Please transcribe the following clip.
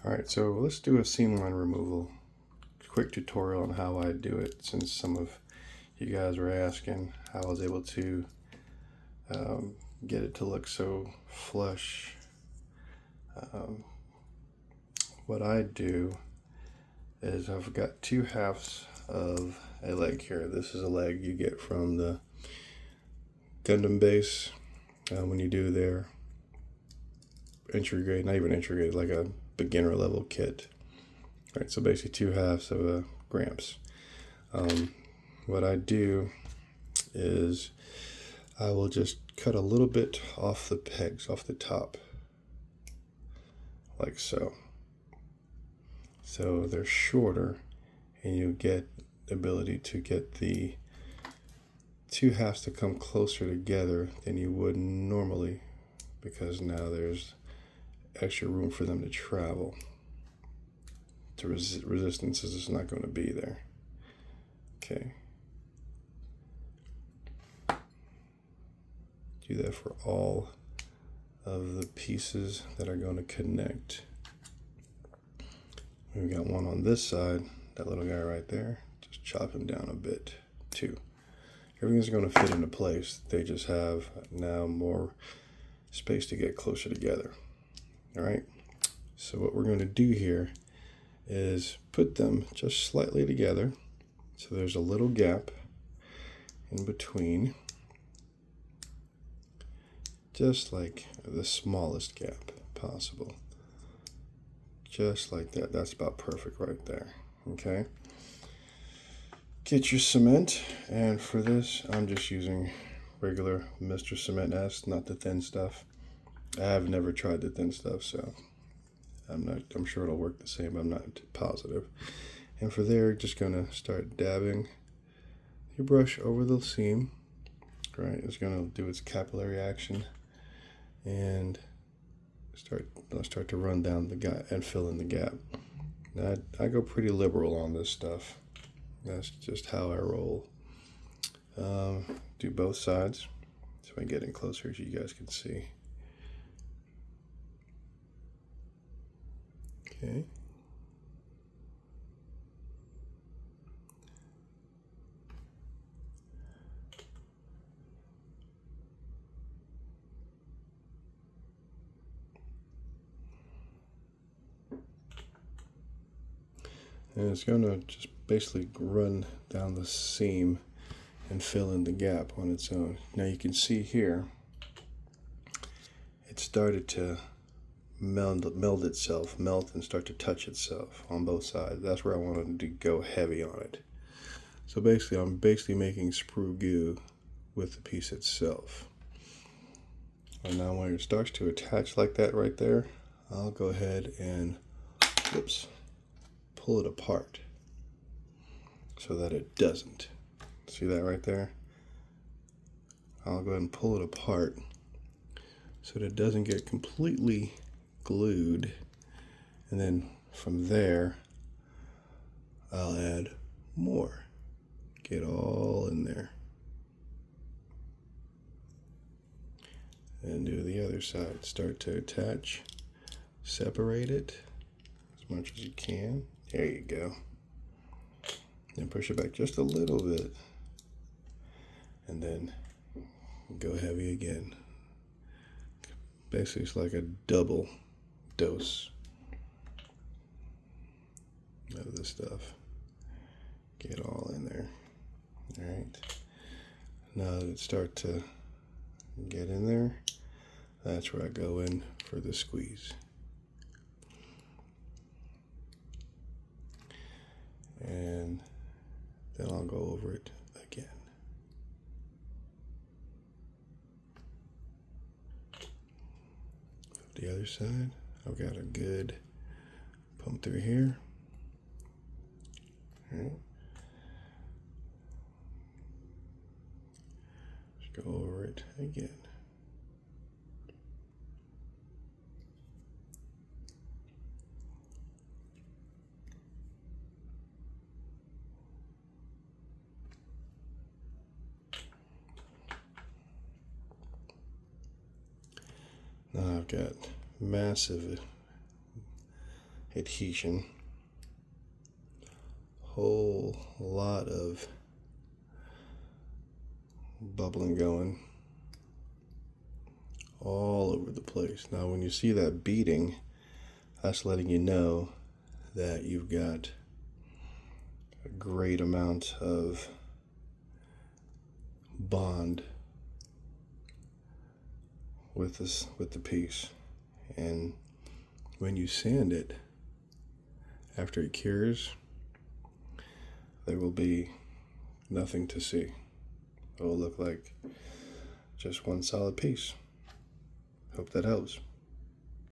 Alright, so let's do a seam line removal. Quick tutorial on how I do it, since some of you guys were asking how I was able to get it to look so flush. What I do is I've got 2/2 of a leg here. This is a leg you get from the Gundam base when you do their entry grade, not even entry grade, like a beginner level kit. Right, so basically 2/2 of a Gramps. What I do is I will just cut a little bit off the pegs, off the top, like so. So they're shorter, and you get the ability to get the 2/2 to come closer together than you would normally, because now there's extra room for them to travel. The resistance is just not going to be there. Okay. Do that for all of the pieces that are going to connect. We've got one on this side, that little guy right there. Just chop him down a bit too. Everything's going to fit into place. They just have now more space to get closer together. All right. So what we're going to do here is put them just slightly together, so there's a little gap in between, just like the smallest gap possible, just like that. That's about perfect right there. Okay, get your cement, and for this I'm just using regular Mr. Cement S, not the thin stuff. I have never tried the thin stuff, so I'm sure it'll work the same, but I'm not positive. And for there, just gonna start dabbing your brush over the seam. Right, it's gonna do its capillary action and start to run down the gap and fill in the gap. Now, I go pretty liberal on this stuff. That's just how I roll. Do both sides, so I get in closer so you guys can see. Okay. And it's going to just basically run down the seam and fill in the gap on its own. Now you can see here, it started to melt itself, melt and start to touch itself on both sides. That's where I wanted to go heavy on it. So basically, I'm making sprue goo with the piece itself. And now when it starts to attach like that right there, I'll go ahead and, pull it apart so that it doesn't. See that right there? I'll go ahead and pull it apart so that it doesn't get completely glued, and then from there I'll add more. Get all in there. And do the other side. Start to attach, separate it as much as you can. There you go. Then push it back just a little bit, and then go heavy again. Basically, it's like a double dose of this stuff. Get all in there. All right. Now that it starts to get in there, that's where I go in for the squeeze. And then I'll go over it again. The other side, I've got a good pump through here. All right. Just go over it again. Now I've got massive adhesion. Whole lot of bubbling going all over the place. Now when you see that beading, that's letting you know that you've got a great amount of bond with the piece. And when you sand it after it cures, there will be nothing to see. It will look like just one solid piece. Hope that helps.